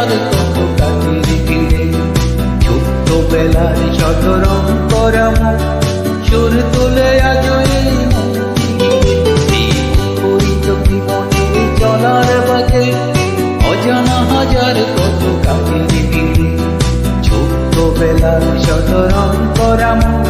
হাজার কত কাজের ভিড়ে। ছোট্টবেলার শত রং করা মুখ সুর তুলে আজ জীবনের চলার বাজে অজানা হাজার কত কাজের ভিড়ে। ছোট্টবেলার শত রং করা মুখ